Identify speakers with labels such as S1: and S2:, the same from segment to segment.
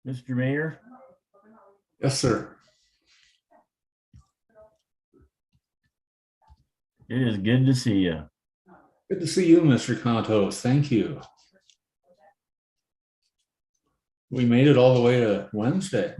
S1: Mr. Mayor,
S2: Yes, sir.
S1: it is good to see you.
S2: Good to see you, Mr. Contos. Thank you. We made it all the way to Wednesday.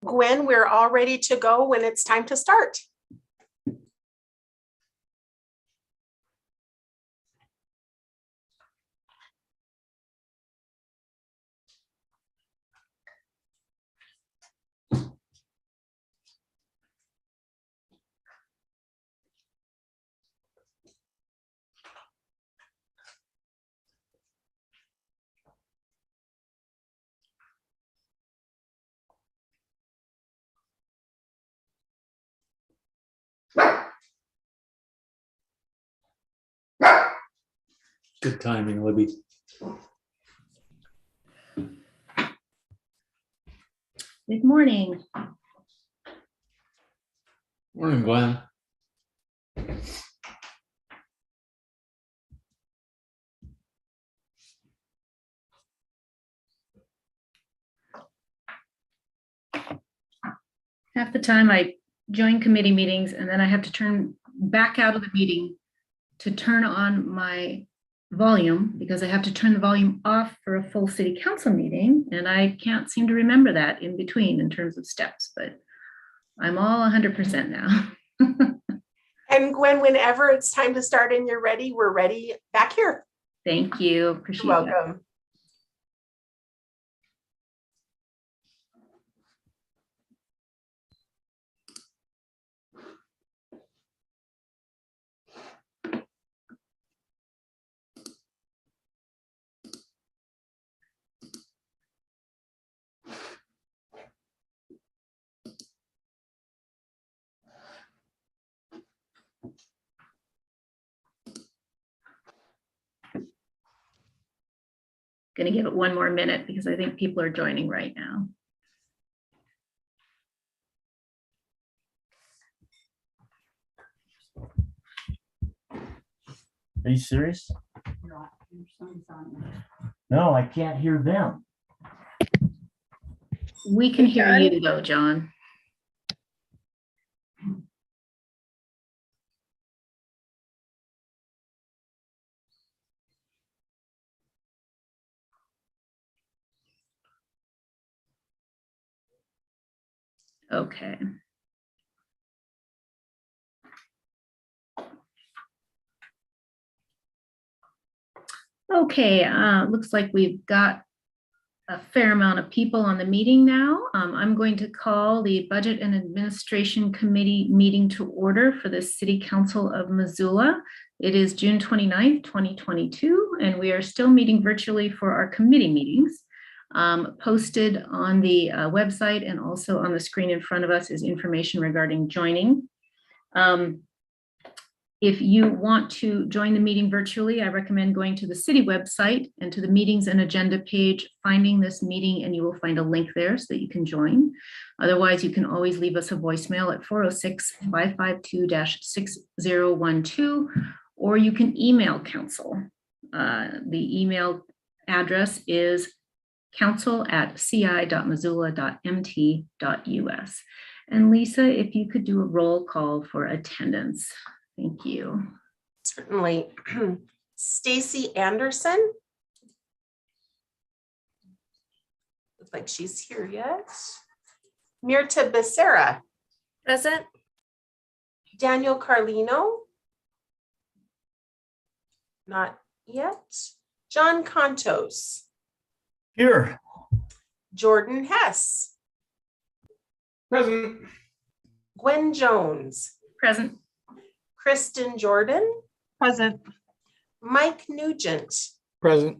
S3: Gwen, we're all ready to go when it's time to start.
S2: Good timing, Libby.
S4: Good morning.
S2: Morning, Glenn.
S4: Half the time I join committee meetings and then I have to turn back out of the meeting to turn on my volume because I have to turn the volume off for a full city council meeting. And I can't seem to remember that in between in terms of steps, but I'm all 100% now.
S3: And Gwen, whenever it's time to start and you're ready, we're ready back here.
S4: Thank you. Appreciate
S3: You're
S4: that.
S3: welcome.
S4: Going to give it one more minute because I think people are joining right now.
S1: Are you serious? No, I can't hear them.
S4: We can hear you though, John. Okay. Okay, looks like we've got a fair amount of people on the meeting now. I'm going to call the Budget and Administration Committee meeting to order for the City Council of Missoula. It is June 29th, 2022, and we are still meeting virtually for our committee meetings. Posted on the website and also on the screen in front of us is information regarding joining. If you want to join the meeting virtually, I recommend going to the city website and to the meetings and agenda page, finding this meeting, and you will find a link there so that you can join. Otherwise, you can always leave us a voicemail at 406-552-6012, or you can email council. The email address is council@ci.missoula.mt.us. And Lisa, if you could do a roll call for attendance. Thank you.
S3: Certainly. Stacy Anderson. Looks like she's here yet. Mirta Becerra.
S5: Present.
S3: Daniel Carlino. Not yet. John Contos.
S1: Here.
S3: Jordan Hess.
S2: Present.
S3: Gwen Jones.
S4: Present.
S3: Kristen Jordan.
S5: Present.
S3: Mike Nugent,
S2: Present.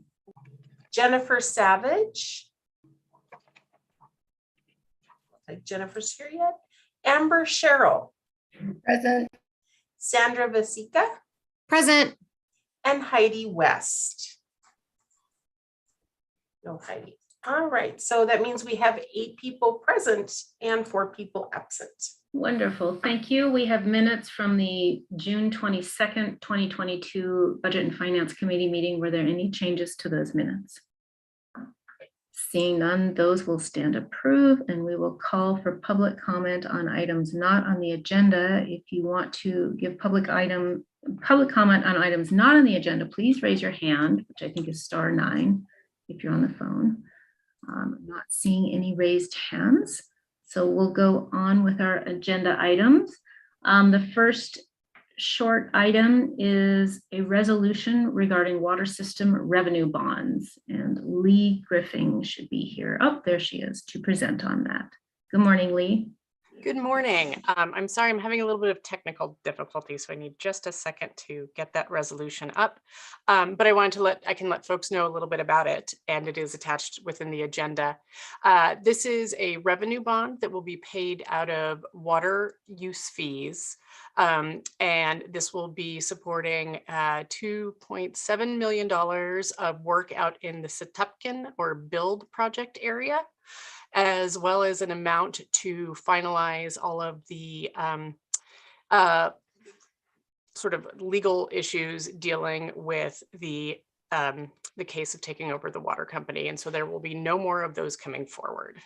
S3: Jennifer Savage. Like Jennifer's here yet? Amber Sherrill,
S6: Present.
S3: Sandra Vasica,
S6: Present.
S3: and Heidi West. No Heidi. All right, so that means we have 8 people present and 4 people absent.
S4: Wonderful, thank you. We have minutes from the June 22nd, 2022 Budget and Finance Committee meeting. Were there any changes to those minutes? Seeing none, those will stand approved, and we will call for public comment on items not on the agenda. If you want to give public comment on items not on the agenda, please raise your hand, which I think is *9 if you're on the phone. Not seeing any raised hands. So we'll go on with our agenda items. The first short item is a resolution regarding water system revenue bonds, and Lee Griffin should be here. Oh, there she is to present on that. Good morning, Lee.
S7: Good morning. I'm sorry, I'm having a little bit of technical difficulty, so I need just a second to get that resolution up. But I wanted to I can let folks know a little bit about it, and it is attached within the agenda. This is a revenue bond that will be paid out of water use fees. And this will be supporting $2.7 million of work out in the Setupkin or Build project area, as well as an amount to finalize all of the sort of legal issues dealing with the case of taking over the water company. And so there will be no more of those coming forward.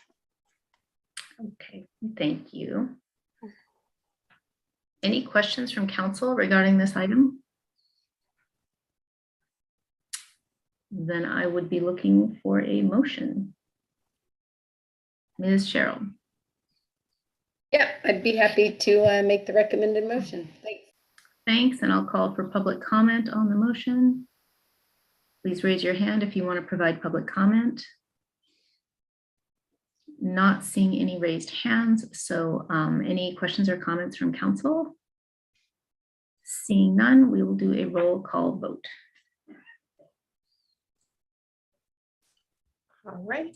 S4: Okay, thank you. Any questions from council regarding this item? Then I would be looking for a motion. Ms. Sherrill.
S6: Yep, I'd be happy to make the recommended motion. Thanks.
S4: Thanks, and I'll call for public comment on the motion. Please raise your hand if you want to provide public comment. Not seeing any raised hands, so any questions or comments from council? Seeing none, we will do a roll call vote.
S3: All right.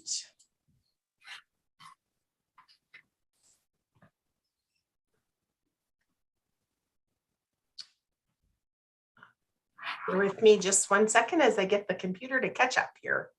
S3: Bear with me just 1 second as I get the computer to catch up here.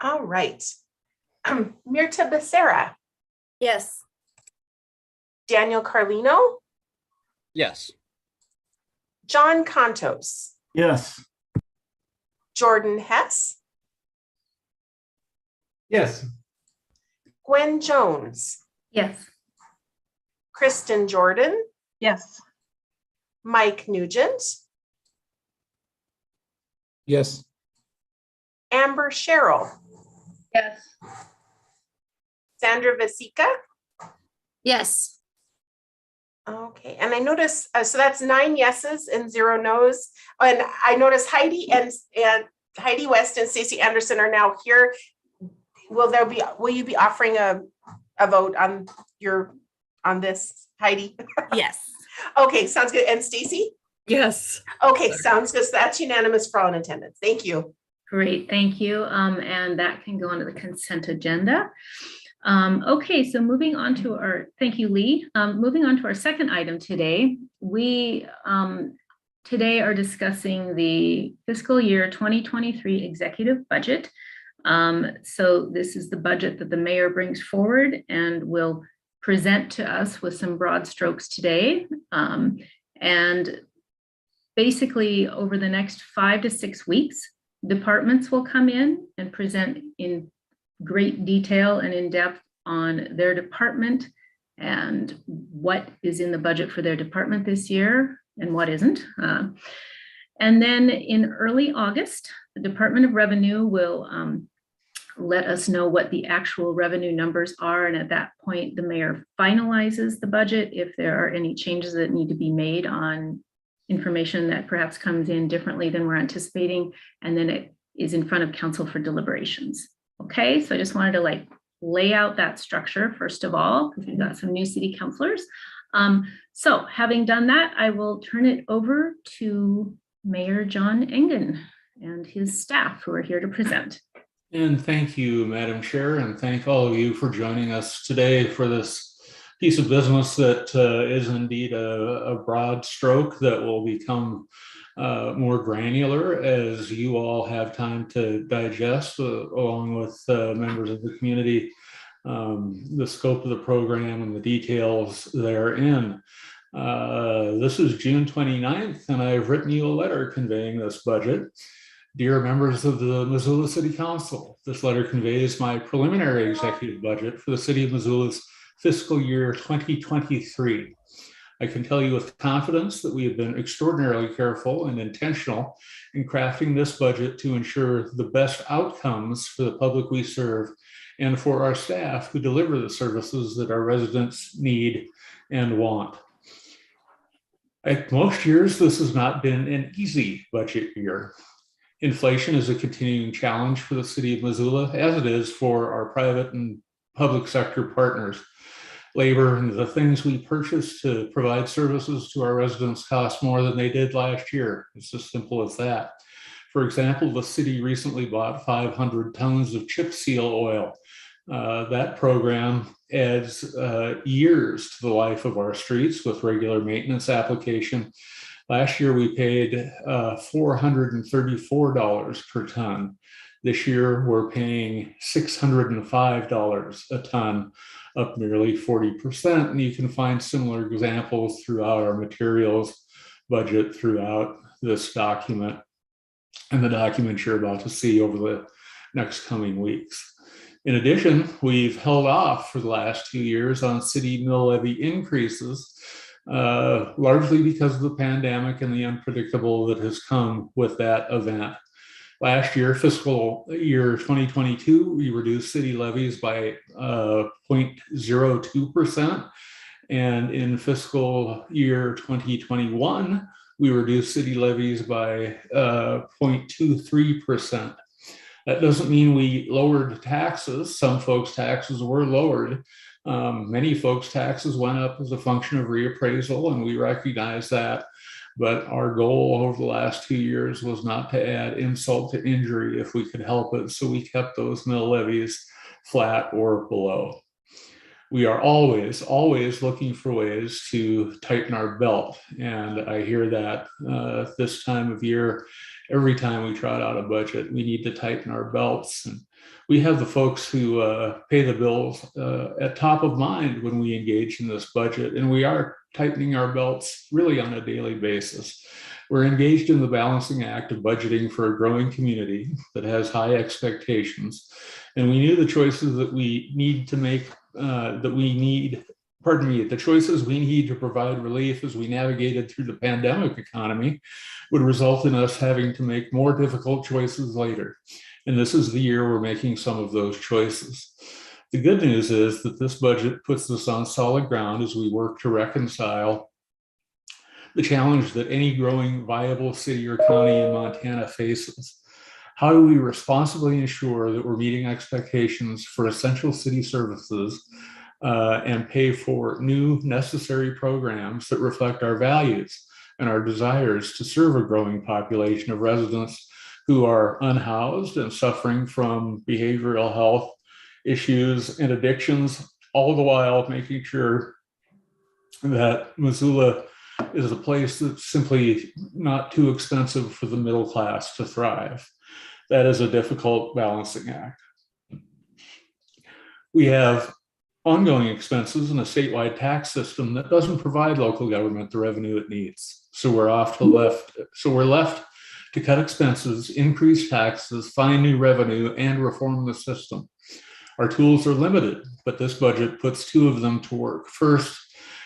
S3: All right. Mirta Becerra,
S6: Yes.
S3: Daniel Carlino,
S8: Yes.
S3: John Contos,
S1: Yes.
S3: Jordan Hess,
S2: Yes.
S3: Gwen Jones,
S4: Yes.
S3: Kristen Jordan,
S5: Yes.
S3: Mike Nugent,
S2: Yes.
S3: Amber Sherrill,
S6: Yes.
S3: Sandra Vasica.
S6: Yes.
S3: Okay, and I notice, so that's 9 yeses and 0 nos. And I notice Heidi and Heidi West and Stacey Anderson are now here. Will you be offering a vote on this, Heidi?
S5: Yes.
S3: Okay, sounds good. And Stacey?
S5: Yes.
S3: Okay, sounds good. So that's unanimous for all in attendance. Thank you.
S4: Great, thank you. And that can go onto the consent agenda. Okay, so moving on to thank you, Lee. Moving on to our second item today, we today are discussing the fiscal year 2023 executive budget. So this is the budget that the mayor brings forward and will present to us with some broad strokes today. And basically over the next 5 to 6 weeks, departments will come in and present in great detail and in depth on their department and what is in the budget for their department this year and what isn't. And then in early August, the Department of Revenue will let us know what the actual revenue numbers are. And at that point, the mayor finalizes the budget. If there are any changes that need to be made on information that perhaps comes in differently than we're anticipating, and then it is in front of council for deliberations. Okay, so I just wanted to lay out that structure first of all, because we've got some new city councilors. So having done that, I will turn it over to Mayor John Engen and his staff who are here to present.
S2: And thank you, Madam Chair, and thank all of you for joining us today for this piece of business that is indeed a broad stroke that will become more granular as you all have time to digest, along with members of the community, the scope of the program and the details therein. This is June 29th, and I've written you a letter conveying this budget. Dear members of the Missoula City Council, this letter conveys my preliminary executive budget for the city of Missoula's fiscal year 2023. I can tell you with confidence that we have been extraordinarily careful and intentional in crafting this budget to ensure the best outcomes for the public we serve and for our staff who deliver the services that our residents need and want. Like most years, this has not been an easy budget year. Inflation is a continuing challenge for the city of Missoula, as it is for our private and public sector partners. Labor and the things we purchase to provide services to our residents cost more than they did last year. It's as simple as that. For example, the city recently bought 500 tons of chip seal oil. That program adds years to the life of our streets with regular maintenance application. Last year, we paid $434 per ton. This year, we're paying $605 a ton, up nearly 40%. And you can find similar examples throughout our materials budget throughout this document and the documents you're about to see over the next coming weeks. In addition, we've held off for the last 2 years on city mill levy increases, largely because of the pandemic and the unpredictable that has come with that event. Last year, fiscal year 2022, we reduced city levies by 0.02%. And in fiscal year 2021, we reduced city levies by 0.23%. That doesn't mean we lowered taxes. Some folks' taxes were lowered. Many folks' taxes went up as a function of reappraisal, and we recognize that. But our goal over the last 2 years was not to add insult to injury if we could help it. So we kept those mill levies flat or below. We are always looking for ways to tighten our belt. And I hear that this time of year, every time we trot out a budget, we need to tighten our belts. And we have the folks who pay the bills at top of mind when we engage in this budget. And we are tightening our belts really on a daily basis. We're engaged in the balancing act of budgeting for a growing community that has high expectations. And we knew the choices that we need to make, the choices we need to provide relief as we navigated through the pandemic economy would result in us having to make more difficult choices later. And this is the year we're making some of those choices. The good news is that this budget puts us on solid ground as we work to reconcile the challenge that any growing viable city or county in Montana faces. How do we responsibly ensure that we're meeting expectations for essential city services and pay for new necessary programs that reflect our values and our desires to serve a growing population of residents who are unhoused and suffering from behavioral health issues and addictions, all the while making sure that Missoula is a place that's simply not too expensive for the middle class to thrive. That is a difficult balancing act. We have ongoing expenses in a statewide tax system that doesn't provide local government the revenue it needs. So we're left to cut expenses, increase taxes, find new revenue, and reform the system. Our tools are limited, but this budget puts two of them to work. First,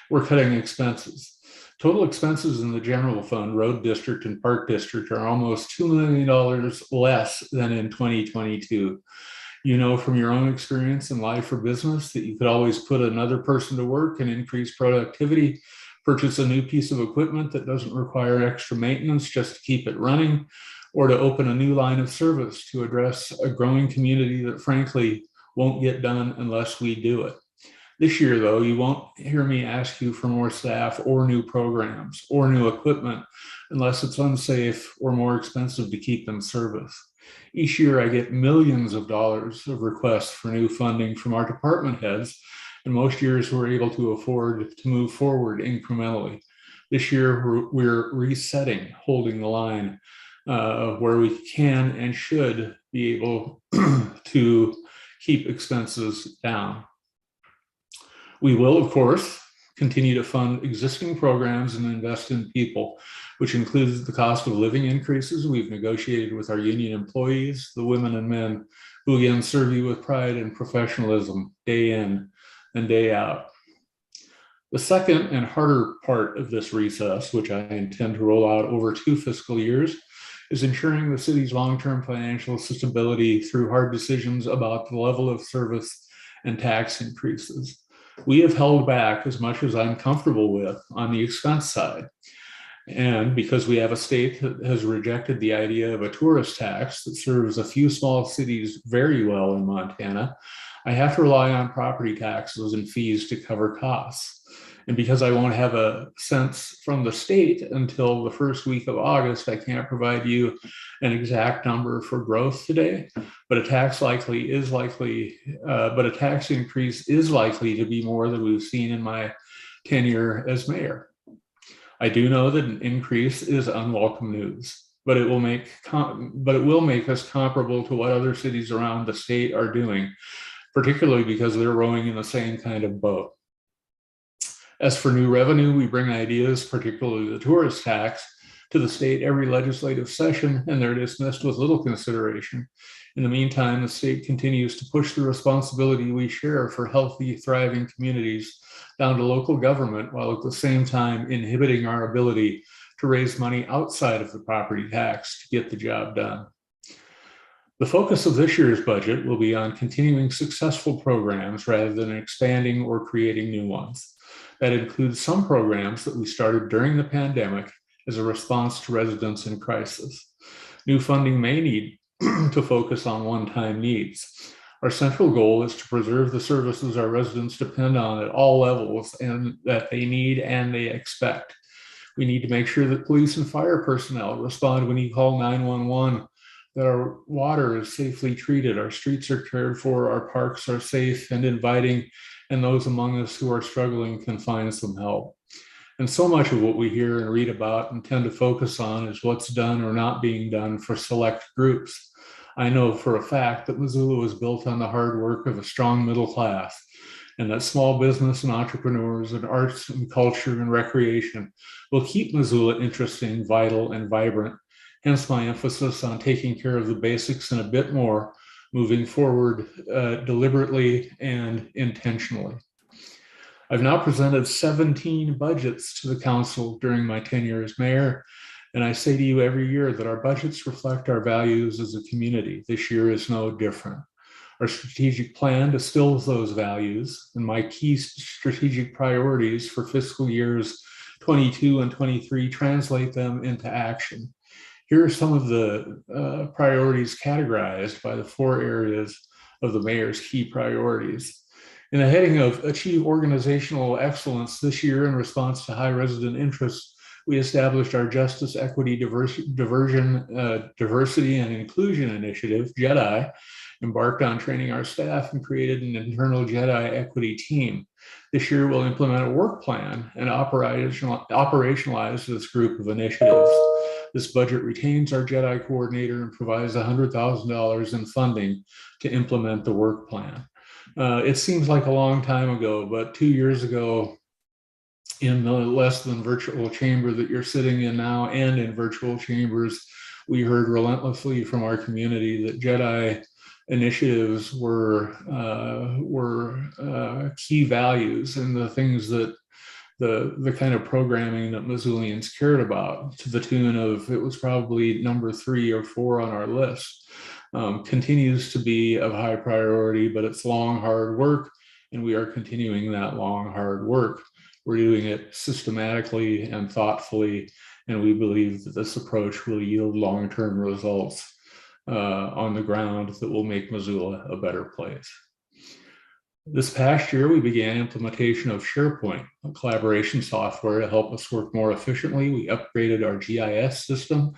S2: we're cutting expenses. Total expenses in the general fund, road district and park district are almost $2 million less than in 2022. You know from your own experience in life or business that you could always put another person to work and increase productivity, purchase a new piece of equipment that doesn't require extra maintenance just to keep it running, or to open a new line of service to address a growing community that frankly won't get done unless we do it. This year, though, you won't hear me ask you for more staff or new programs or new equipment unless it's unsafe or more expensive to keep in service. Each year, I get millions of dollars of requests for new funding from our department heads, and most years we're able to afford to move forward incrementally. This year, we're resetting, holding the line where we can and should be able to keep expenses down. We will, of course, continue to fund existing programs and invest in people, which includes the cost of living increases we've negotiated with our union employees, the women and men who again serve you with pride and professionalism day in and day out. The second and harder part of this recess, which I intend to roll out over 2 fiscal years, is ensuring the city's long-term financial stability through hard decisions about the level of service and tax increases. We have held back as much as I'm comfortable with on the expense side. And because we have a state that has rejected the idea of a tourist tax that serves a few small cities very well in Montana, I have to rely on property taxes and fees to cover costs. And because I won't have a sense from the state until the first week of August, I can't provide you an exact number for growth today, but a tax increase is likely to be more than we've seen in my tenure as mayor. I do know that an increase is unwelcome news, but it will make us comparable to what other cities around the state are doing, particularly because they're rowing in the same kind of boat. As for new revenue, we bring ideas, particularly the tourist tax, to the state every legislative session, and they're dismissed with little consideration. In the meantime, the state continues to push the responsibility we share for healthy, thriving communities down to local government, while at the same time inhibiting our ability to raise money outside of the property tax to get the job done. The focus of this year's budget will be on continuing successful programs rather than expanding or creating new ones. That includes some programs that we started during the pandemic as a response to residents in crisis. New funding may need to focus on one-time needs. Our central goal is to preserve the services our residents depend on at all levels and that they need and they expect. We need to make sure that police and fire personnel respond when you call 911, that our water is safely treated, our streets are cared for, our parks are safe and inviting, and those among us who are struggling can find some help. And so much of what we hear and read about and tend to focus on is what's done or not being done for select groups. I know for a fact that Missoula was built on the hard work of a strong middle class, and that small business and entrepreneurs and arts and culture and recreation will keep Missoula interesting, vital, and vibrant. Hence my emphasis on taking care of the basics and a bit more, moving forward deliberately and intentionally. I've now presented 17 budgets to the council during my tenure as mayor, and I say to you every year that our budgets reflect our values as a community. This year is no different. Our strategic plan distills those values, and my key strategic priorities for fiscal years 22 and 23 translate them into action. Here are some of the priorities categorized by the 4 areas of the mayor's key priorities. In the heading of Achieve Organizational Excellence this year, in response to high resident interest, we established our Justice, Equity, Diversity, and Inclusion Initiative, JEDI, embarked on training our staff, and created an internal JEDI equity team. This year, we'll implement a work plan and operationalize this group of initiatives. This budget retains our JEDI coordinator and provides $100,000 in funding to implement the work plan. It seems like a long time ago, but 2 years ago, in the less than virtual chamber that you're sitting in now and in virtual chambers, we heard relentlessly from our community that JEDI initiatives were key values and the things that the kind of programming that Missoulians cared about, to the tune of, it was probably number 3 or 4 on our list. continues to be of high priority, but it's long, hard work, and we are continuing that long, hard work. We're doing it systematically and thoughtfully, and we believe that this approach will yield long-term results on the ground that will make Missoula a better place. This past year, we began implementation of SharePoint, a collaboration software to help us work more efficiently. We upgraded our GIS system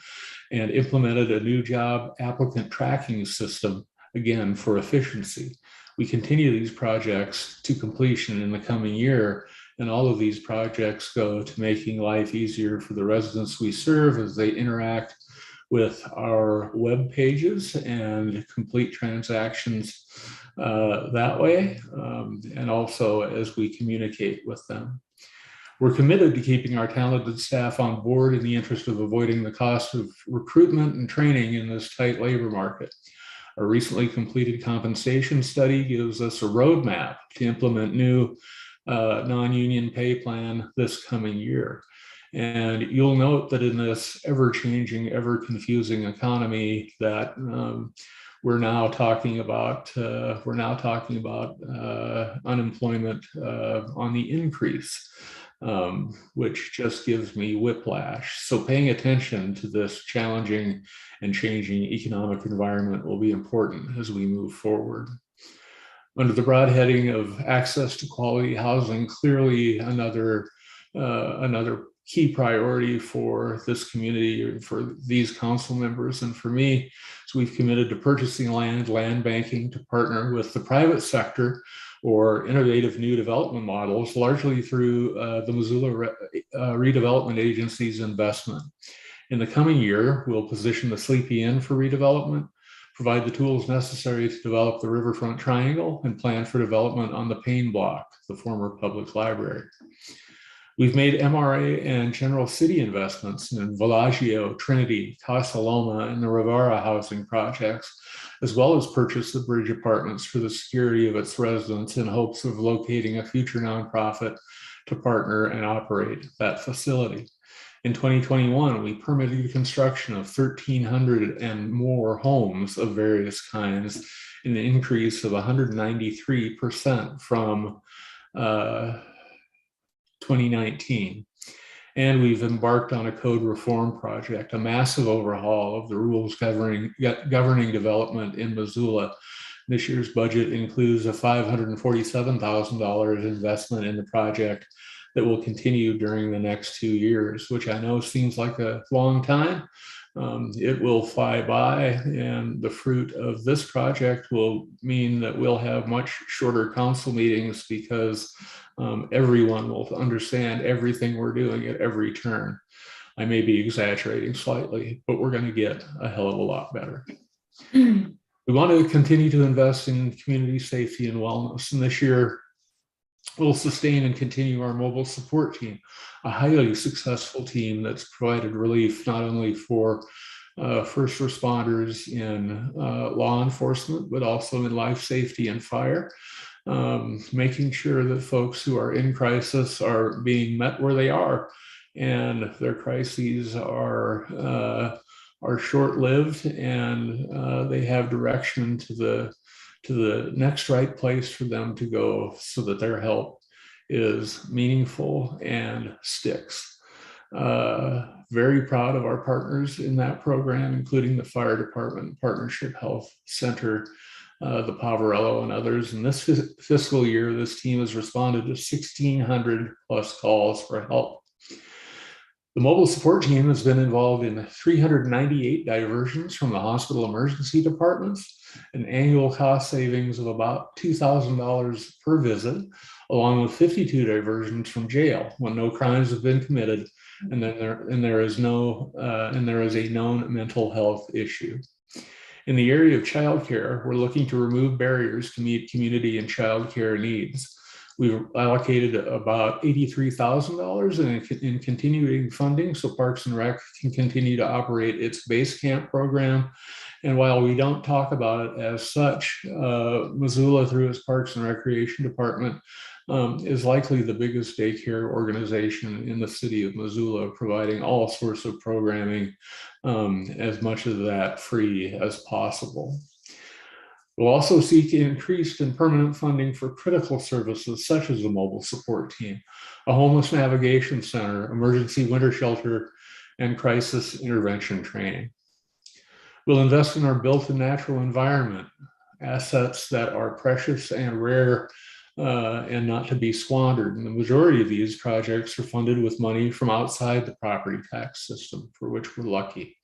S2: and implemented a new job applicant tracking system, again, for efficiency. We continue these projects to completion in the coming year, and all of these projects go to making life easier for the residents we serve as they interact with our web pages and complete transactions that way, and also as we communicate with them. We're committed to keeping our talented staff on board in the interest of avoiding the cost of recruitment and training in this tight labor market. A recently completed compensation study gives us a roadmap to implement new non-union pay plan this coming year. And you'll note that in this ever-changing, ever-confusing economy that we're now talking about unemployment on the increase, which just gives me whiplash. So paying attention to this challenging and changing economic environment will be important as we move forward. Under the broad heading of access to quality housing, clearly another key priority for this community, for these council members, and for me. So we've committed to purchasing land banking to partner with the private sector or innovative new development models, largely through the Missoula Redevelopment Agency's investment. In the coming year, we'll position the Sleepy Inn for redevelopment, provide the tools necessary to develop the Riverfront Triangle, and plan for development on the Payne Block, the former public library. We've made MRA and General City investments in Villaggio, Trinity, Casa Loma, and the Rivera housing projects, as well as purchased the Bridge Apartments for the security of its residents in hopes of locating a future nonprofit to partner and operate that facility. In 2021, we permitted the construction of 1,300 and more homes of various kinds, an increase of 193% from 2019. And we've embarked on a code reform project, a massive overhaul of the rules governing development in Missoula. This year's budget includes a $547,000 investment in the project that will continue during the next 2 years, which I know seems like a long time. It will fly by, and the fruit of this project will mean that we'll have much shorter council meetings because everyone will understand everything we're doing at every turn. I may be exaggerating slightly, but we're going to get a hell of a lot better. We want to continue to invest in community safety and wellness, and this year we'll sustain and continue our mobile support team, a highly successful team that's provided relief not only for first responders in law enforcement, but also in life safety and fire, making sure that folks who are in crisis are being met where they are, and their crises are short-lived, and they have direction to the next right place for them to go so that their help is meaningful and sticks. Very proud of our partners in that program, including the Fire Department, Partnership Health Center, the Poverello, and others. In this fiscal year, this team has responded to 1,600 plus calls for help. The mobile support team has been involved in 398 diversions from the hospital emergency departments, an annual cost savings of about $2,000 per visit, along with 52 diversions from jail when no crimes have been committed, and there is a known mental health issue. In the area of childcare, we're looking to remove barriers to meet community and childcare needs. We've allocated about $83,000 in continuing funding so Parks and Rec can continue to operate its base camp program. And while we don't talk about it as such, Missoula, through its Parks and Recreation Department, is likely the biggest daycare organization in the city of Missoula, providing all sorts of programming, as much of that free as possible. We'll also seek increased and permanent funding for critical services such as the mobile support team, a homeless navigation center, emergency winter shelter, and crisis intervention training. We'll invest in our built and natural environment, assets that are precious and rare and not to be squandered. And the majority of these projects are funded with money from outside the property tax system, for which we're lucky.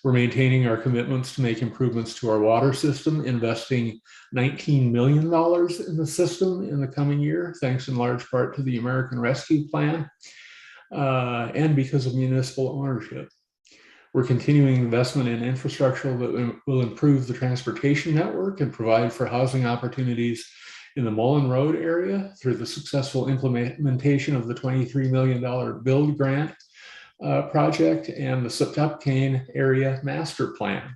S2: We're maintaining our commitments to make improvements to our water system, investing $19 million in the system in the coming year, thanks in large part to the American Rescue Plan, and because of municipal ownership. We're continuing investment in infrastructure that will improve the transportation network and provide for housing opportunities in the Mullen Road area through the successful implementation of the $23 million build grant project and the Sutupcane area master plan.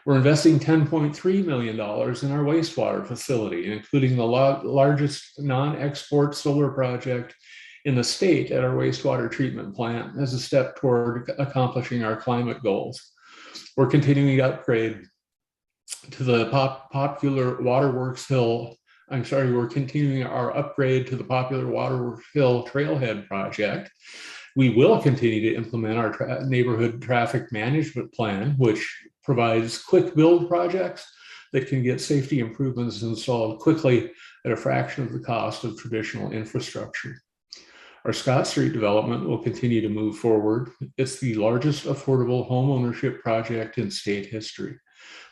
S2: We're investing $10.3 million in our wastewater facility, including the largest non-export solar project in the state at our wastewater treatment plant as a step toward accomplishing our climate goals. We're continuing to upgrade to the popular Waterworks Hill. We're continuing our upgrade to the popular Waterworks Hill Trailhead project. We will continue to implement our neighborhood traffic management plan, which provides quick build projects that can get safety improvements installed quickly at a fraction of the cost of traditional infrastructure. Our Scott Street development will continue to move forward. It's the largest affordable home ownership project in state history.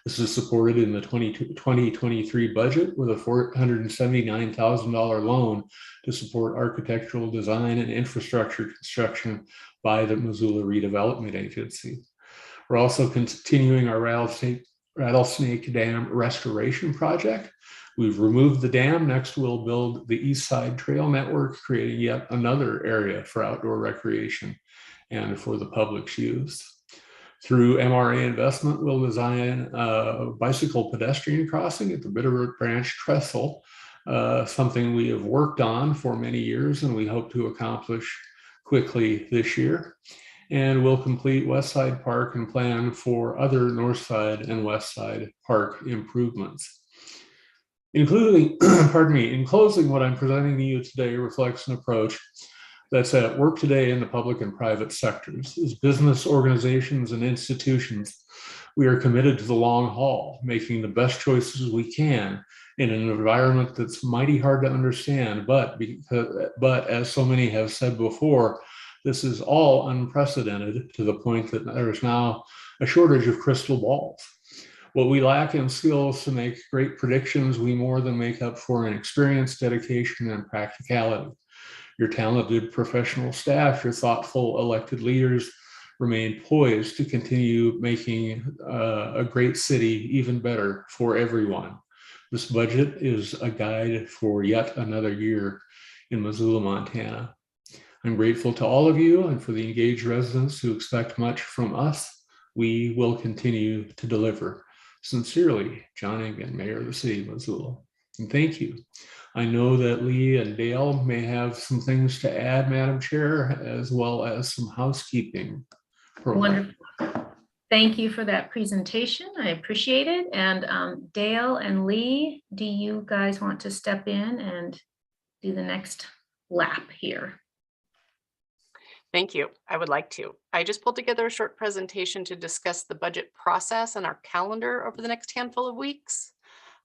S2: This is supported in the 2023 budget with a $479,000 loan to support architectural design and infrastructure construction by the Missoula Redevelopment Agency. We're also continuing our Rattlesnake Dam restoration project. We've removed the dam. Next, we'll build the East Side Trail Network, creating yet another area for outdoor recreation and for the public's use. Through MRA investment, we'll design a bicycle pedestrian crossing at the Bitterroot Branch Trestle, something we have worked on for many years and we hope to accomplish quickly this year. And we'll complete West Side Park and plan for other North Side and West Side Park improvements. In closing, what I'm presenting to you today reflects an approach that's at work today in the public and private sectors. As business organizations and institutions, we are committed to the long haul, making the best choices we can in an environment that's mighty hard to understand, but as so many have said before, this is all unprecedented to the point that there is now a shortage of crystal balls. What we lack in skills to make great predictions, we more than make up for in experience, dedication, and practicality. Your talented professional staff, your thoughtful elected leaders remain poised to continue making a great city even better for everyone. This budget is a guide for yet another year in Missoula, Montana. I'm grateful to all of you and for the engaged residents who expect much from us. We will continue to deliver. Sincerely, John Engen, Mayor of the City of Missoula. And thank you. I know that Lee and Dale may have some things to add, Madam Chair, as well as some housekeeping.
S4: Wonderful. Thank you for that presentation. I appreciate it. And Dale and Lee, do you guys want to step in and do the next lap here?
S7: Thank you. I would like to. I just pulled together a short presentation to discuss the budget process and our calendar over the next handful of weeks.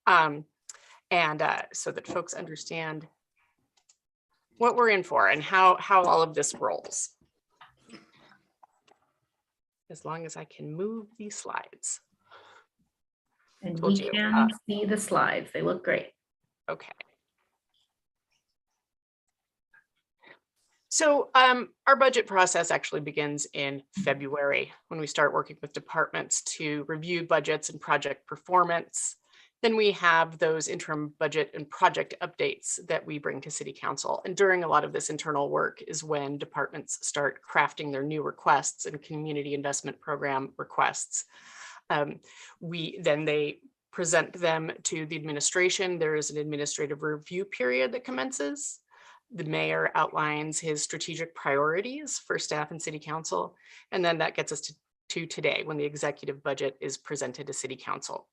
S7: So that folks understand what we're in for and how all of this rolls. As long as I can move these slides.
S4: And
S7: Told
S4: we
S7: you,
S4: can see the slides. They look great.
S7: Okay. So our budget process actually begins in February when we start working with departments to review budgets and project performance. Then we have those interim budget and project updates that we bring to City Council. And during a lot of this internal work is when departments start crafting their new requests and community investment program requests. They present them to the administration. There is an administrative review period that commences. The mayor outlines his strategic priorities for staff and city council. And then that gets us to today, when the executive budget is presented to city council.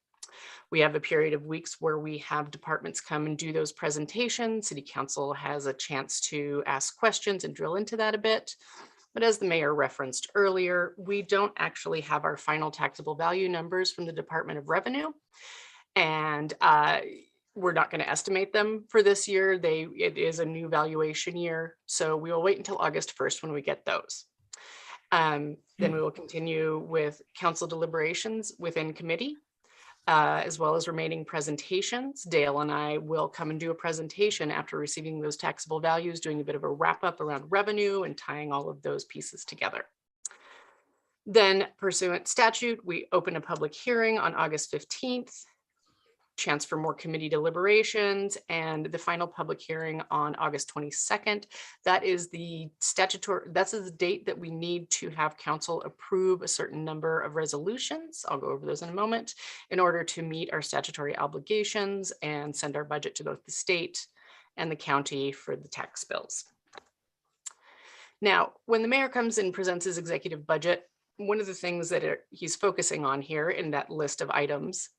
S7: We have a period of weeks where we have departments come and do those presentations. City council has a chance to ask questions and drill into that a bit. But as the mayor referenced earlier, we don't actually have our final taxable value numbers from the Department of Revenue. And we're not going to estimate them for this year. It is a new valuation year. So we will wait until August 1st when we get those. Then we will continue with council deliberations within committee, as well as remaining presentations. Dale and I will come and do a presentation after receiving those taxable values, doing a bit of a wrap up around revenue and tying all of those pieces together. Then pursuant statute, we open a public hearing on August 15th, chance for more committee deliberations, and the final public hearing on August 22nd. That is the statutory, that's the date that we need to have council approve a certain number of resolutions. I'll go over those in a moment, in order to meet our statutory obligations and send our budget to both the state and the county for the tax bills. Now, when the mayor comes and presents his executive budget, one of the things that he's focusing on here in that list of items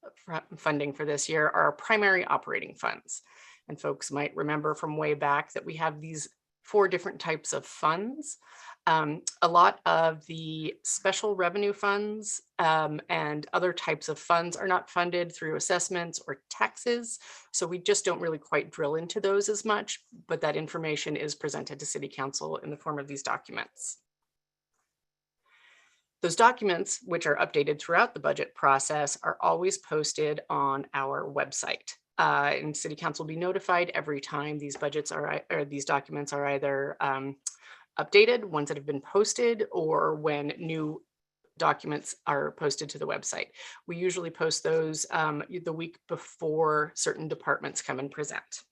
S7: funding for this year are primary operating funds. And folks might remember from way back that we have these 4 different types of funds. A lot of the special revenue funds and other types of funds are not funded through assessments or taxes. So we just don't really quite drill into those as much, but that information is presented to City Council in the form of these documents. Those documents, which are updated throughout the budget process, are always posted on our website. And City Council will be notified every time these budgets are, or these documents are either updated, ones that have been posted, or when new documents are posted to the website. We usually post those the week before certain departments come and present.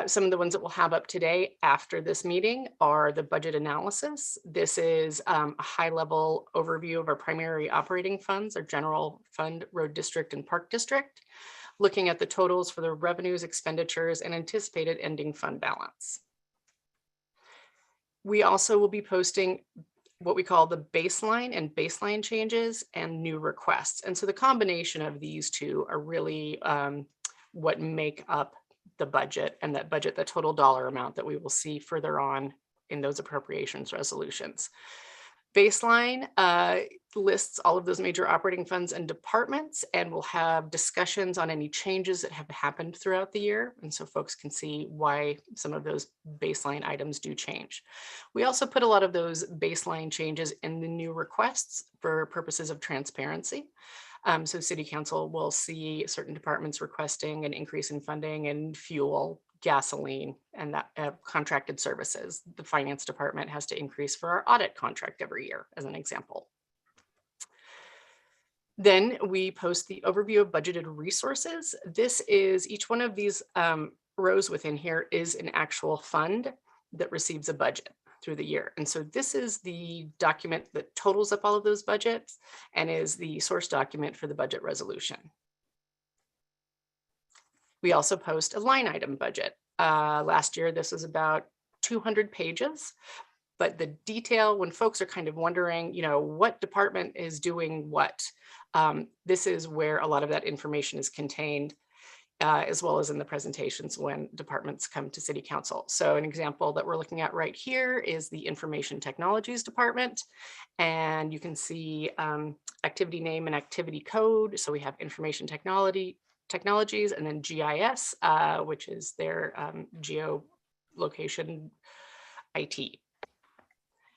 S7: Some of the ones that we'll have up today after this meeting are the budget analysis. This is a high-level overview of our primary operating funds, our general fund, road district, and park district, looking at the totals for the revenues, expenditures, and anticipated ending fund balance. We also will be posting what we call the baseline and baseline changes and new requests. And so the combination of these two are really what make up the budget, and that budget, the total dollar amount that we will see further on in those appropriations resolutions. Baseline lists all of those major operating funds and departments, and we'll have discussions on any changes that have happened throughout the year. And so folks can see why some of those baseline items do change. We also put a lot of those baseline changes in the new requests for purposes of transparency. So City Council will see certain departments requesting an increase in funding in fuel, gasoline, and that contracted services. The finance department has to increase for our audit contract every year, as an example. Then we post the overview of budgeted resources. This is, each one of these rows within here is an actual fund that receives a budget through the year. And so this is the document that totals up all of those budgets and is the source document for the budget resolution. We also post a line item budget. Last year, this was about 200 pages, but the detail, when folks are kind of wondering, you know, what department is doing what, this is where a lot of that information is contained. As well as in the presentations when departments come to City Council. So an example that we're looking at right here is the Information Technologies Department. And you can see activity name and activity code. So we have Information Technologies and then GIS, which is their geolocation IT.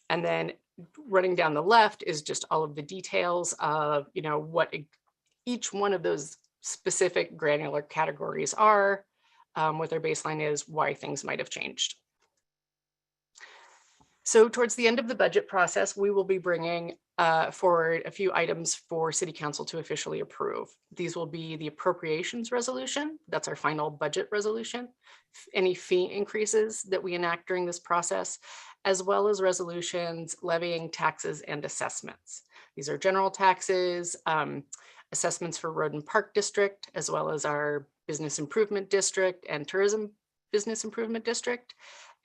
S7: And then running down the left is just all of the details of, you know, what each one of those specific granular categories are, what their baseline is, why things might have changed. So towards the end of the budget process, we will be bringing forward a few items for City Council to officially approve. These will be the appropriations resolution. That's our final budget resolution. Any fee increases that we enact during this process, as well as resolutions levying taxes and assessments. These are general taxes, assessments for Road and Park District, as well as our Business Improvement District and Tourism Business Improvement District,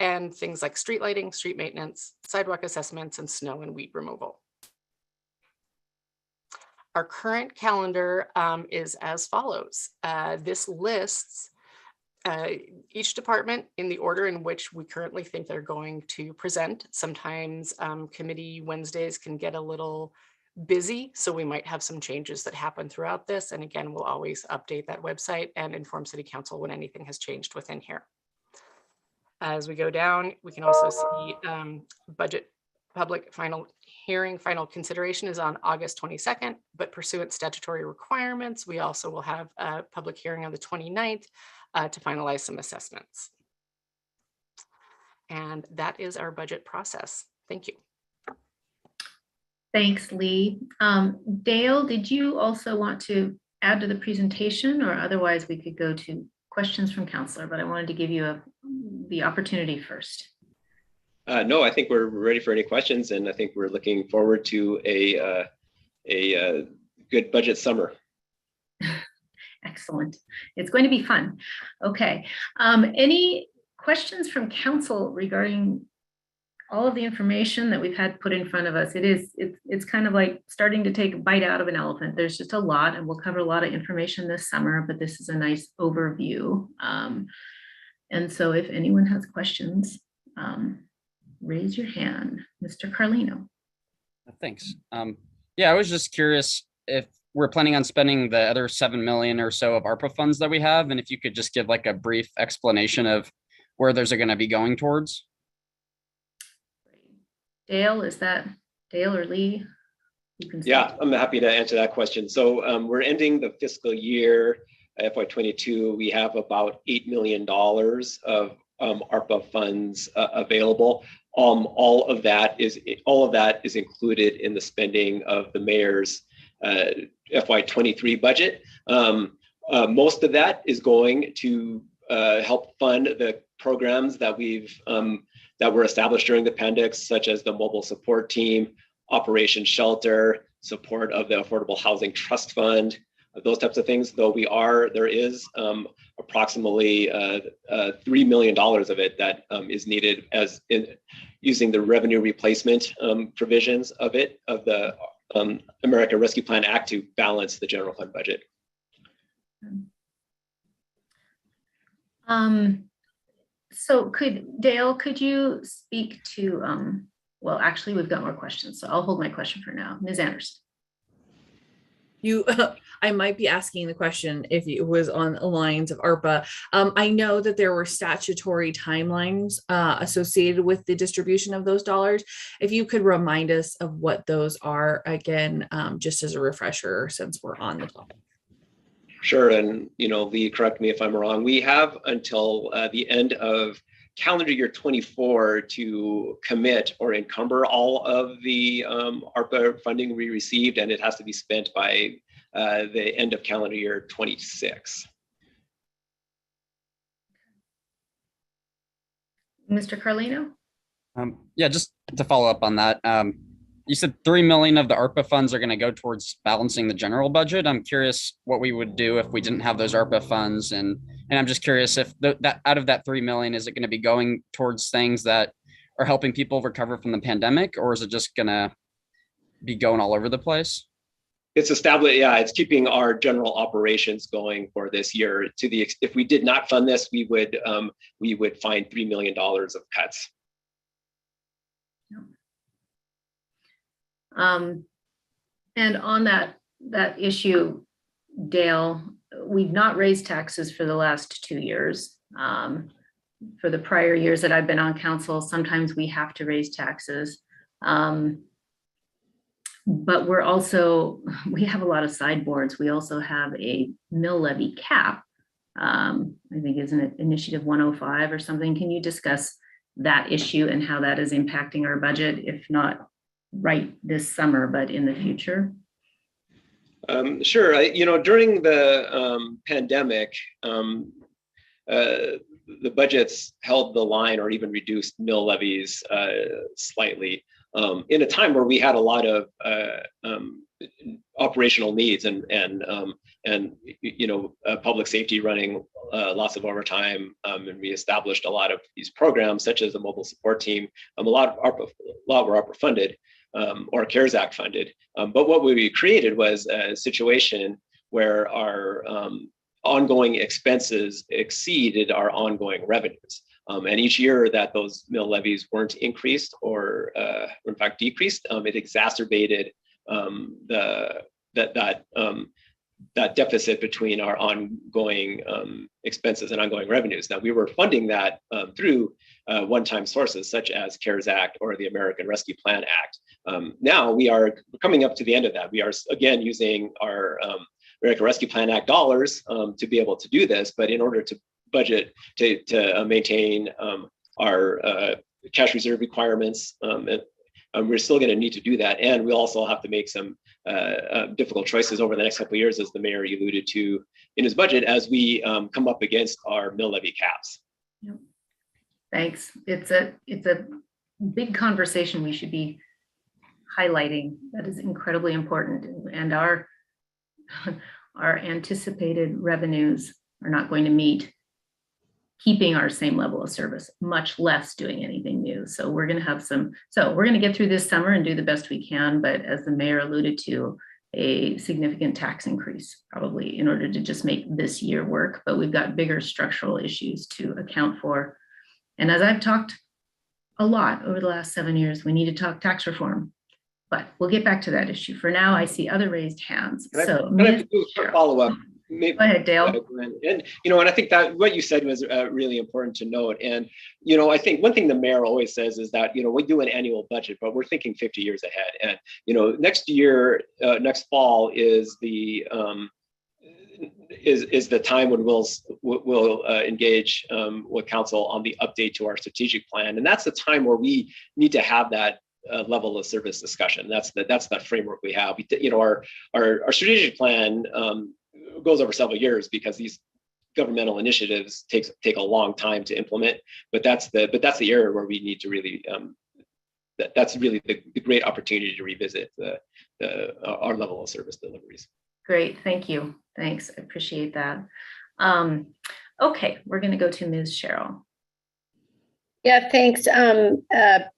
S7: and things like street lighting, street maintenance, sidewalk assessments, and snow and weed removal. Our current calendar is as follows. This lists each department in the order in which we currently think they're going to present. Sometimes committee Wednesdays can get a little busy, so we might have some changes that happen throughout this. And again, we'll always update that website and inform City Council when anything has changed within here. As we go down, we can also see budget public final hearing, final consideration is on August 22nd, but pursuant statutory requirements, we also will have a public hearing on the 29th to finalize some assessments. And that is our budget process. Thank you.
S4: Thanks, Lee. Dale, did you also want to add to the presentation, or otherwise we could go to questions from Counselor, but I wanted to give you the opportunity first.
S5: No, I think we're ready for any questions, and I think we're looking forward to a good budget summer.
S4: Excellent. It's going to be fun. Okay. Any questions from council regarding all of the information that we've had put in front of us? It's kind of like starting to take a bite out of an elephant. There's just a lot, and we'll cover a lot of information this summer, but this is a nice overview. And so if anyone has questions, raise your hand. Mr. Carlino.
S8: Thanks. Yeah, I was just curious if we're planning on spending the other 7 million or so of ARPA funds that we have, and if you could just give like a brief explanation of where those are going to be going towards.
S4: Dale, is that Dale or Lee? You can
S5: Yeah, I'm happy to answer that question. So we're ending the fiscal year FY22. We have about $8 million of ARPA funds available. All of that is included in the spending of the mayor's FY23 budget. Most of that is going to help fund the programs that that were established during the pandemic, such as the mobile support team, Operation Shelter, support of the Affordable Housing Trust Fund, those types of things. Though there is approximately $3 million of it that is needed using the revenue replacement provisions of the American Rescue Plan Act to balance the general fund budget.
S4: So Dale, could you speak to, well, actually, we've got more questions, so I'll hold my question for now. Ms. Anderson.
S9: I might be asking the question if it was on the lines of ARPA. I know that there were statutory timelines associated with the distribution of those dollars. If you could remind us of what those are again, just as a refresher, since we're on the topic.
S5: Sure, and Lee, correct me if I'm wrong. We have until the end of calendar year 24 to commit or encumber all of the ARPA funding we received, and it has to be spent by the end of calendar year 26.
S4: Mr. Carlino?
S8: Yeah, just to follow up on that. You said 3 million of the ARPA funds are going to go towards balancing the general budget. I'm curious what we would do if we didn't have those ARPA funds, and I'm just curious if that out of that 3 million, is it going to be going towards things that are helping people recover from the pandemic, or is it just going to be going all over the place?
S5: It's established. Yeah, it's keeping our general operations going for this year. If we did not fund this, we would find $3 million of cuts.
S4: And on that issue, Dale, we've not raised taxes for the last 2 years. For the prior years that I've been on council, sometimes we have to raise taxes. But we have a lot of sideboards. We also have a mill levy cap. I think isn't it Initiative 105 or something? Can you discuss that issue and how that is impacting our budget, if not right this summer, but in the future?
S5: Sure. During the pandemic, the budgets held the line or even reduced mill levies slightly in a time where we had a lot of operational needs and public safety running lots of overtime, and we established a lot of these programs such as the mobile support team. A lot were ARPA funded or CARES Act funded. But what we created was a situation where our ongoing expenses exceeded our ongoing revenues. And each year that those mill levies weren't increased or in fact decreased, it exacerbated that deficit between our ongoing expenses and ongoing revenues. Now, we were funding that through one-time sources such as CARES Act or the American Rescue Plan Act. Now we are coming up to the end of that. We are again using our American Rescue Plan Act dollars to be able to do this, but in order to budget to maintain our cash reserve requirements, we're still going to need to do that, and we'll also have to make some difficult choices over the next couple of years, as the mayor alluded to in his budget, as we come up against our mill levy caps.
S4: Yep. Thanks. It's a big conversation we should be highlighting. That is incredibly important, and our anticipated revenues are not going to meet keeping our same level of service, much less doing anything new. So we're going to get through this summer and do the best we can. But as the mayor alluded to, a significant tax increase probably in order to just make this year work. But we've got bigger structural issues to account for. And as I've talked a lot over the last 7 years, we need to talk tax reform. But we'll get back to that issue. For now, I see other raised hands.
S5: Can I do a quick follow-up?
S4: Go ahead, Dale.
S5: And I think that what you said was really important to note. And I think one thing the mayor always says is that we do an annual budget, but we're thinking 50 years ahead. And next year, next fall is the time when we'll engage with council on the update to our strategic plan, and that's the time where we need to have that level of service discussion. That's the framework we have. Our strategic plan goes over several years because these governmental initiatives take a long time to implement. But that's the area where we need to really that's really the great opportunity to revisit our level of service deliveries.
S4: Great, thank you. Thanks, I appreciate that. Okay, we're going to go to Ms. Cheryl.
S6: Yeah, thanks.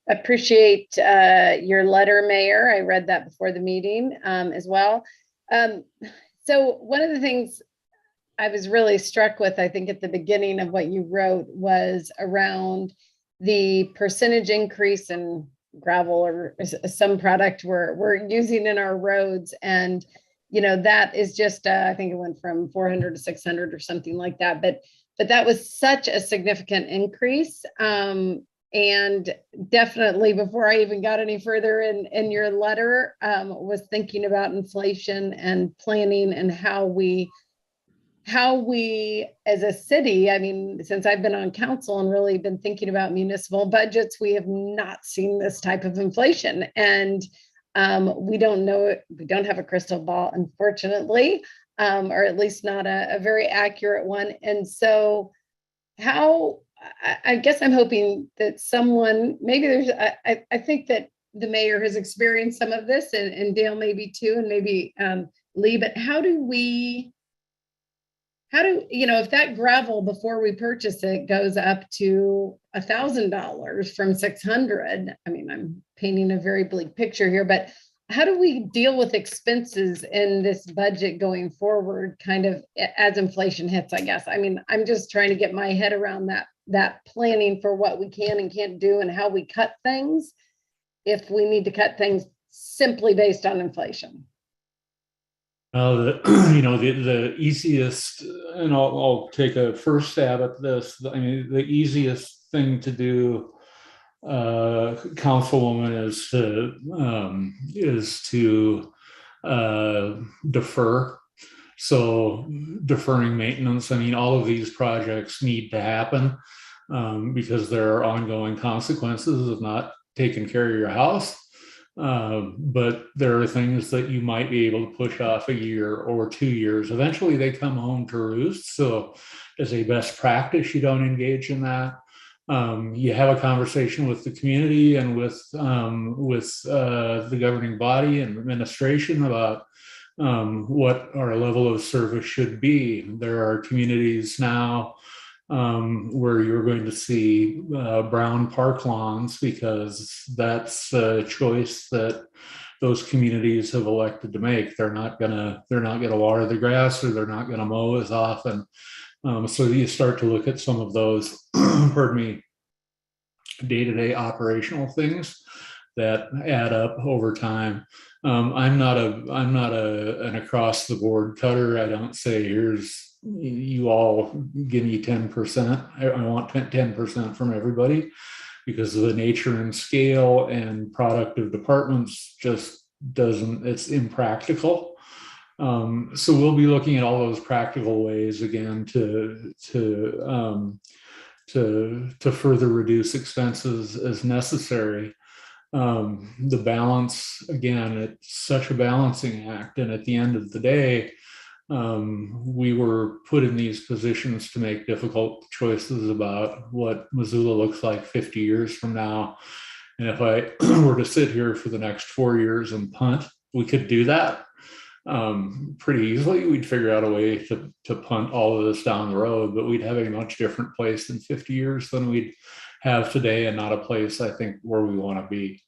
S6: Appreciate your letter, Mayor. I read that before the meeting as well. So one of the things I was really struck with, I think at the beginning of what you wrote, was around the percentage increase in gravel or some product we're using in our roads. And, that is just, I think it went from 400 to 600 or something like that. But that was such a significant increase. And definitely before I even got any further in your letter, was thinking about inflation and planning and how we as a city, I mean, since I've been on council and really been thinking about municipal budgets, we have not seen this type of inflation. And we don't know, we don't have a crystal ball, unfortunately, or at least not a very accurate one. And so I guess I'm hoping that someone, maybe I think that the mayor has experienced some of this, and Dale maybe too, and maybe Lee, but how do if that gravel before we purchase it goes up to $1,000 from 600, I mean, I'm painting a very bleak picture here, but how do we deal with expenses in this budget going forward, kind of as inflation hits, I guess? I mean, I'm just trying to get my head around that planning for what we can and can't do and how we cut things if we need to cut things simply based on inflation.
S2: The easiest, and I'll take a first stab at this. I mean, the easiest thing to do, Councilwoman, is to defer. So deferring maintenance. I mean, all of these projects need to happen because there are ongoing consequences of not taking care of your house. But there are things that you might be able to push off a year or 2 years. Eventually they come home to roost. So as a best practice, you don't engage in that. You have a conversation with the community and with the governing body and administration about what our level of service should be. There are communities now where you're going to see brown park lawns because that's a choice that those communities have elected to make. They're not gonna water the grass, or they're not gonna mow as often. So you start to look at some of those, pardon me, day-to-day operational things that add up over time. I'm not an across the board cutter. I don't say, here's, you all give me 10%. I want 10% from everybody, because of the nature and scale and product of departments just doesn't, it's impractical. So we'll be looking at all those practical ways again to further reduce expenses as necessary. The balance, again, it's such a balancing act. And at the end of the day, we were put in these positions to make difficult choices about what Missoula looks like 50 years from now. And if I were to sit here for the next 4 years and punt, we could do that pretty easily. We'd figure out a way to punt all of this down the road, but we'd have a much different place in 50 years than we'd have today, and not a place, I think, where we want to be.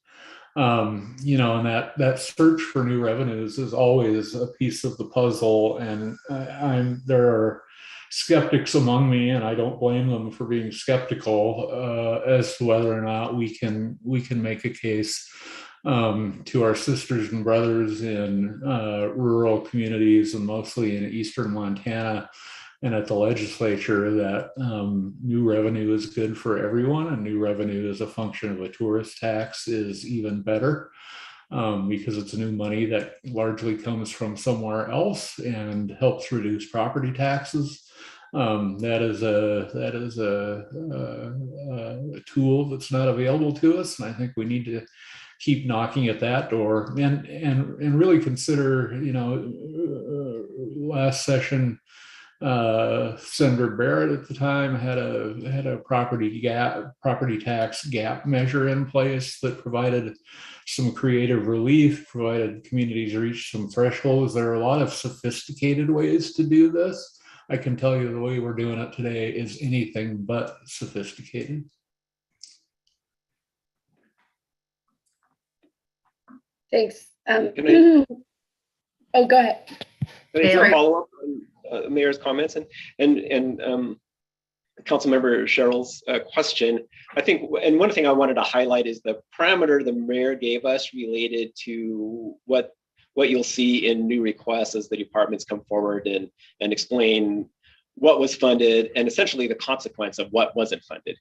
S2: And that search for new revenues is always a piece of the puzzle. And there are skeptics among me, and I don't blame them for being skeptical as to whether or not we can make a case to our sisters and brothers in rural communities, and mostly in eastern Montana and at the legislature, that new revenue is good for everyone, and new revenue as a function of a tourist tax is even better, because it's new money that largely comes from somewhere else and helps reduce property taxes. That is a tool that's not available to us, and I think we need to keep knocking at that door and really consider. Last session, Senator Barrett at the time had a property tax gap measure in place that provided some creative relief, provided communities reach some thresholds. There are a lot of sophisticated ways to do this. I can tell you the way we're doing it today is anything but sophisticated.
S6: Thanks.
S5: Oh,
S6: go ahead.
S5: Can I follow up on Mayor's comments and Councilmember Cheryl's question? I think, and one thing I wanted to highlight is the parameter the mayor gave us related to what you'll see in new requests as the departments come forward and explain what was funded and essentially the consequence of what wasn't funded.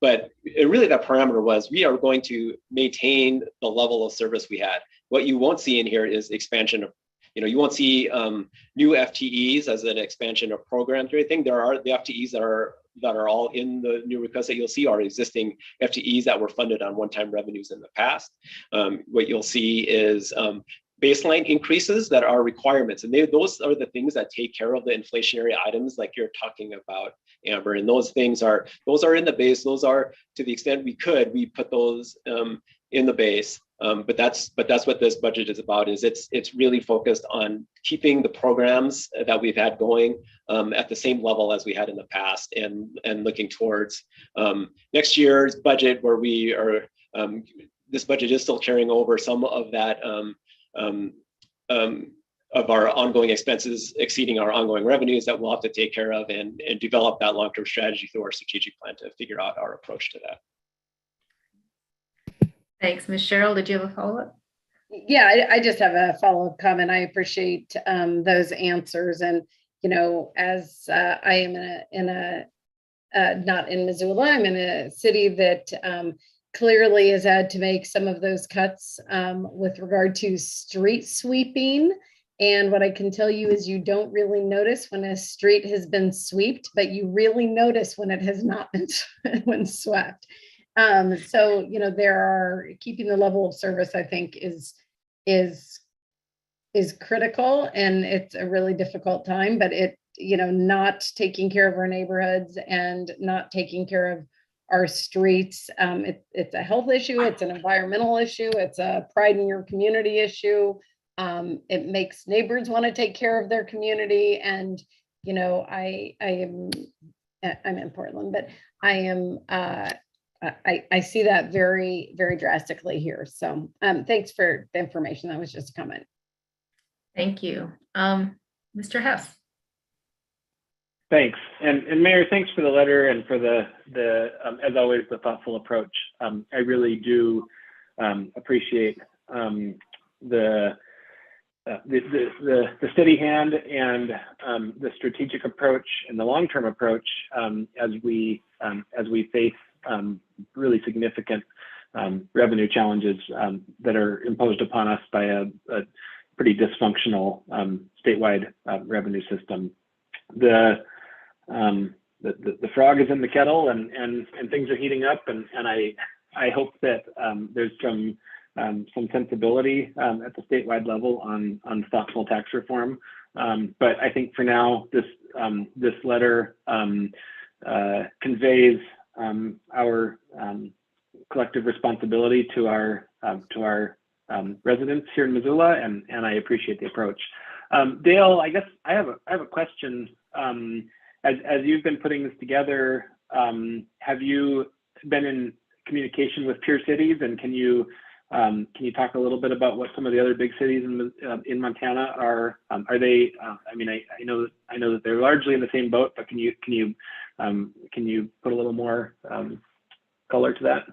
S5: But really that parameter was, we are going to maintain the level of service we had. What you won't see in here is expansion of, you won't see new FTEs as an expansion of programs or anything. There are the FTEs that are all in the new requests that you'll see are existing FTEs that were funded on one-time revenues in the past. What you'll see is baseline increases that are requirements, and those are the things that take care of the inflationary items like you're talking about, Amber. And those things are in the base. Those are, to the extent we put those in the base. But that's what this budget is about. Is it's really focused on keeping the programs that we've had going at the same level as we had in the past, and looking towards next year's budget, where we are. This budget is still carrying over some of that. Of our ongoing expenses exceeding our ongoing revenues that we'll have to take care of and develop that long-term strategy through our strategic plan to figure out our approach to that.
S4: Thanks. Ms. Cheryl, did you have a follow-up?
S6: Yeah, I just have a follow-up comment. I appreciate those answers. And, as I am not in Missoula, I'm in a city that clearly has had to make some of those cuts with regard to street sweeping. And what I can tell you is you don't really notice when a street has been swept, but you really notice when it has not been swept. So, there are, keeping the level of service, I think, is critical, and it's a really difficult time, but not taking care of our neighborhoods and not taking care of our streets. It's a health issue, it's an environmental issue, it's a pride in your community issue. It makes neighbors want to take care of their community. And, you know, I'm in Portland, but I see that very, very drastically here. So thanks for the information. That was just a comment.
S4: Thank you. Mr. Hess.
S10: Thanks. And Mayor, thanks for the letter and for the as always, the thoughtful approach. I really do appreciate the steady hand and the strategic approach and the long-term approach as we face really significant revenue challenges that are imposed upon us by a pretty dysfunctional statewide revenue system. The frog is in the kettle, and things are heating up, and I hope that there's some sensibility at the statewide level on thoughtful tax reform. But I think for now, this letter conveys our collective responsibility to our residents here in Missoula, and I appreciate the approach. Dale, I guess I have a question. As you've been putting this together, have you been in communication with peer cities, and can you talk a little bit about what some of the other big cities in Montana are? Are they? I mean, I know that they're largely in the same boat, but can you put a little more color to that?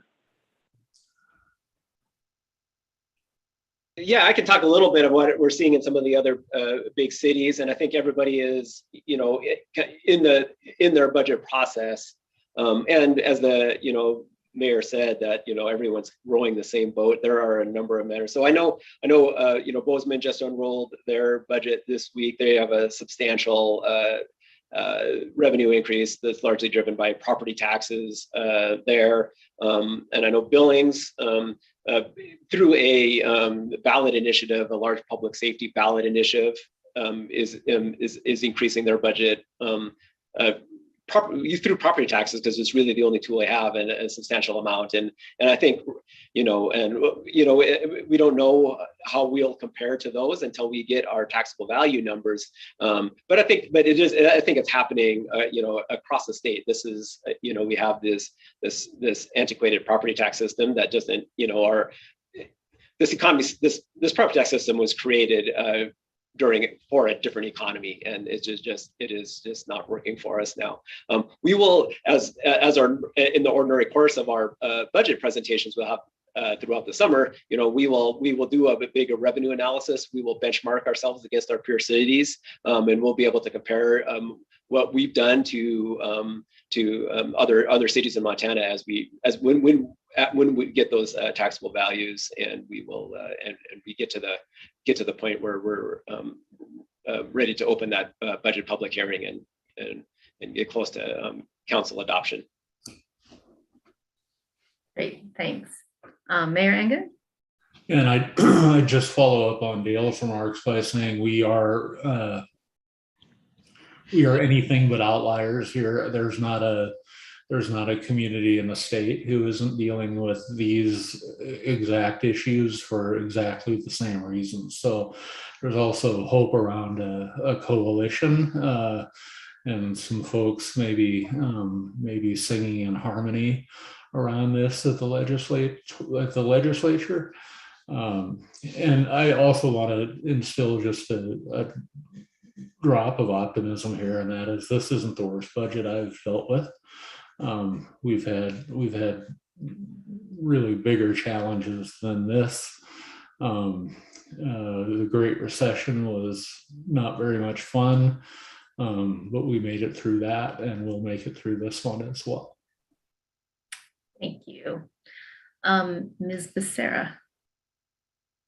S5: Yeah, I can talk a little bit of what we're seeing in some of the other big cities, and I think everybody is, you know, in their budget process. And as the mayor said, that everyone's rowing the same boat. There are a number of matters. So I know Bozeman just unrolled their budget this week. They have a substantial revenue increase that's largely driven by property taxes there. And I know Billings, through a ballot initiative, a large public safety ballot initiative, is increasing their budget through property taxes, because it's really the only tool I have, and a substantial amount. And I think, we don't know how we'll compare to those until we get our taxable value numbers. But I think it's happening, across the state. This is, we have this antiquated property tax system that doesn't, this property tax system was created for a different economy, and it is just not working for us now. We will, as in the ordinary course of our budget presentations we'll have throughout the summer, we will do a bigger revenue analysis. We will benchmark ourselves against our peer cities, and we'll be able to compare what we've done to other cities in Montana when we get those taxable values, and we will and we get to the point where we're ready to open that budget public hearing and get close to council adoption.
S4: Great, thanks. Mayor Engen?
S2: And I just follow up on Dale's remarks by saying we are anything but outliers here. There's not a community in the state who isn't dealing with these exact issues for exactly the same reasons. So there's also hope around a coalition and some folks maybe singing in harmony around this at the legislature. And I also want to instill just a drop of optimism here, and that is, this isn't the worst budget I've dealt with. We've had really bigger challenges than this. The Great Recession was not very much fun, but we made it through that, and we'll make it through this one as well.
S4: Thank you. Ms. Becerra.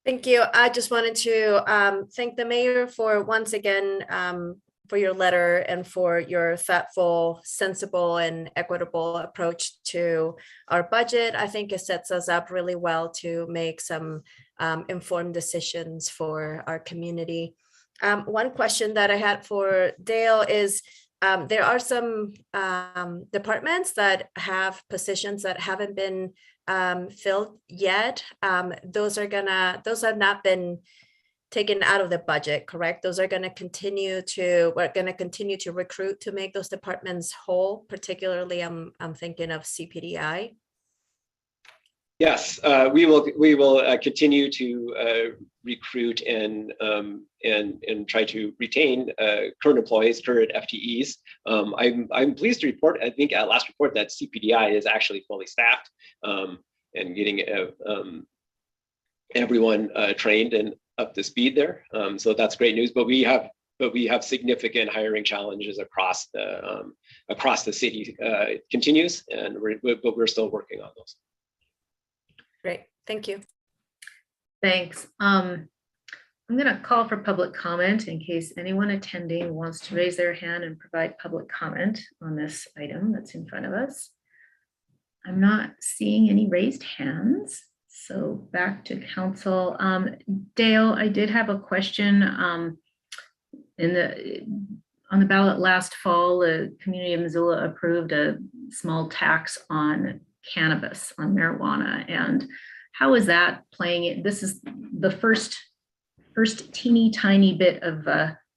S11: Thank you. I just wanted to thank the mayor for once again for your letter and for your thoughtful, sensible, and equitable approach to our budget. I think it sets us up really well to make some informed decisions for our community. One question that I had for Dale is, there are some departments that have positions that haven't been filled yet. Those have not been taken out of the budget, correct? Those are going to continue to, we're going to continue to recruit to make those departments whole. Particularly, I'm thinking of CPDI.
S5: Yes, we will continue to recruit and try to retain current employees, current FTEs. I'm pleased to report, I think at last report, that CPDI is actually fully staffed and getting everyone trained and up to speed there. So that's great news. But we have significant hiring challenges across the city. Continues, and we're still working on those.
S11: Great, thank you.
S4: Thanks. I'm going to call for public comment in case anyone attending wants to raise their hand and provide public comment on this item that's in front of us. I'm not seeing any raised hands. So back to council. Dale, I did have a question. On the ballot last fall, the community of Missoula approved a small tax on cannabis, on marijuana. And how is that playing it? This is the first teeny tiny bit of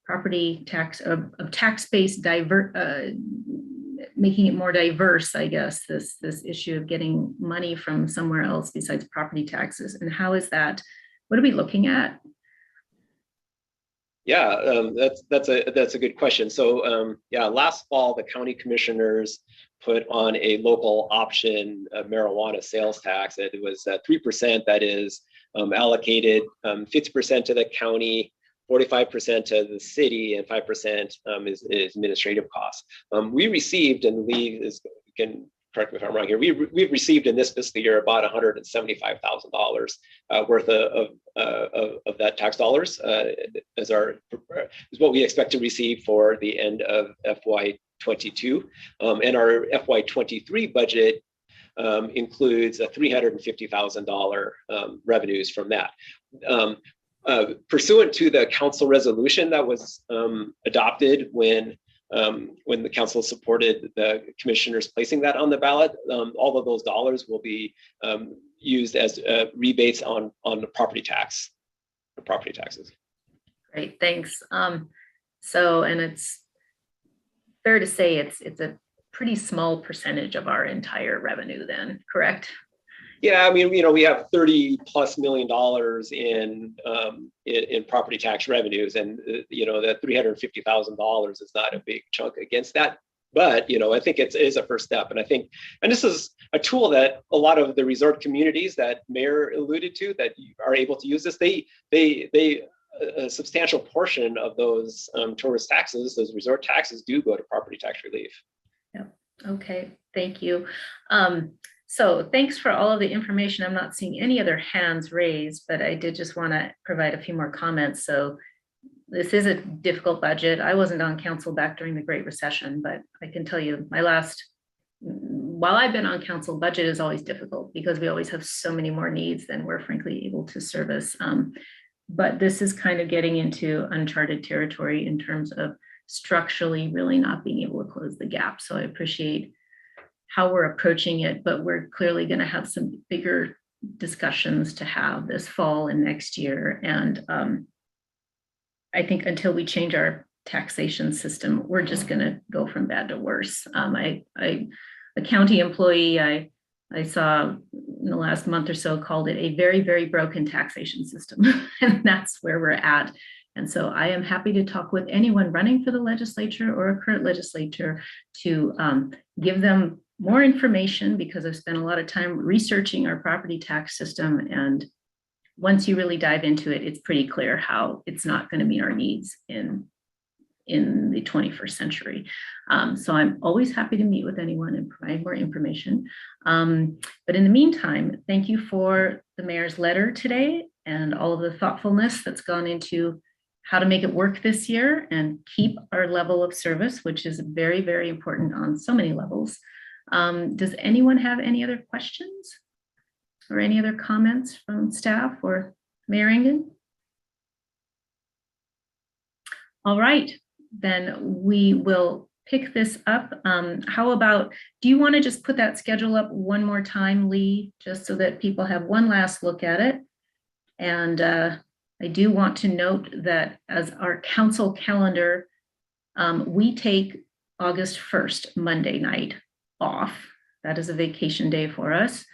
S4: property tax, of tax-based making it more diverse, I guess, this issue of getting money from somewhere else besides property taxes. And how is that? What are we looking at?
S5: Yeah, that's a good question. So yeah, last fall, the county commissioners put on a local option marijuana sales tax. It was 3% that is allocated 50% to the county, 45% to the city, and 5% is administrative costs. We received, and Lee can correct me if I'm wrong here, we've received in this fiscal year about $175,000 worth of that tax dollars is what we expect to receive for the end of FY22. And our FY23 budget includes a $350,000 revenues from that. Pursuant to the council resolution that was adopted when the council supported the commissioners placing that on the ballot, all of those dollars will be used as rebates on the property taxes.
S4: Great, thanks. So, and it's fair to say it's a pretty small percentage of our entire revenue then, correct?
S5: Yeah, I mean, we have $30+ million in property tax revenues, and that $350,000 is not a big chunk against that. But I think it is a first step, and I think, and this is a tool that a lot of the resort communities that Mayor alluded to that are able to use this. They a substantial portion of those tourist taxes, those resort taxes, do go to property tax relief.
S4: Yeah. Okay. Thank you. So thanks for all of the information. I'm not seeing any other hands raised, but I did just want to provide a few more comments. So this is a difficult budget. I wasn't on council back during the Great Recession, but I can tell you while I've been on council, budget is always difficult because we always have so many more needs than we're frankly able to service. But this is kind of getting into uncharted territory in terms of structurally really not being able to close the gap. So I appreciate how we're approaching it, but we're clearly going to have some bigger discussions to have this fall and next year. And I think until we change our taxation system, we're just going to go from bad to worse. A county employee I saw in the last month or so called it a very, very broken taxation system. And that's where we're at. And so I am happy to talk with anyone running for the legislature or a current legislature to give them more information, because I've spent a lot of time researching our property tax system. And once you really dive into it, it's pretty clear how it's not going to meet our needs in the 21st century. So I'm always happy to meet with anyone and provide more information. But in the meantime, thank you for the mayor's letter today and all of the thoughtfulness that's gone into how to make it work this year and keep our level of service, which is very, very important on so many levels. Does anyone have any other questions or any other comments from staff or Mayor Engen? All right, then we will pick this up. How about, do you want to just put that schedule up one more time, Lee, just so that people have one last look at it? And I do want to note that as our council calendar, we take August 1st, Monday night off. That is a vacation day for us.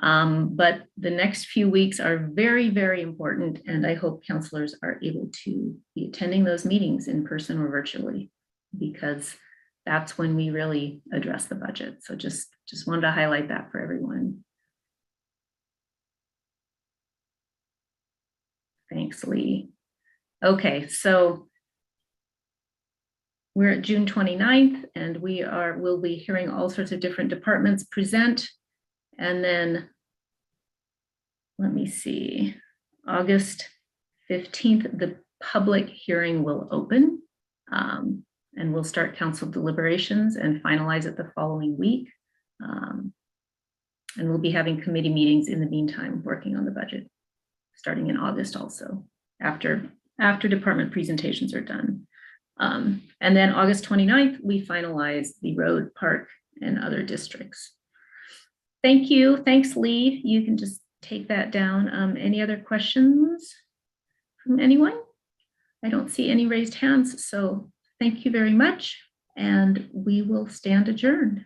S4: But the next few weeks are very, very important, and I hope counselors are able to be attending those meetings in person or virtually, because that's when we really address the budget. So just wanted to highlight that for everyone. Thanks, Lee. Okay, so we're at June 29th, and we'll be hearing all sorts of different departments present. And then, let me see, August 15th, the public hearing will open, and we'll start council deliberations and finalize it the following week. And we'll be having committee meetings in the meantime, working on the budget, starting in August also, after department presentations are done. And then August 29th, we finalize the road, park, and other districts. Thank you. Thanks, Lee. You can just take that down. Any other questions from anyone? I don't see any raised hands, so thank you very much, and we will stand adjourned.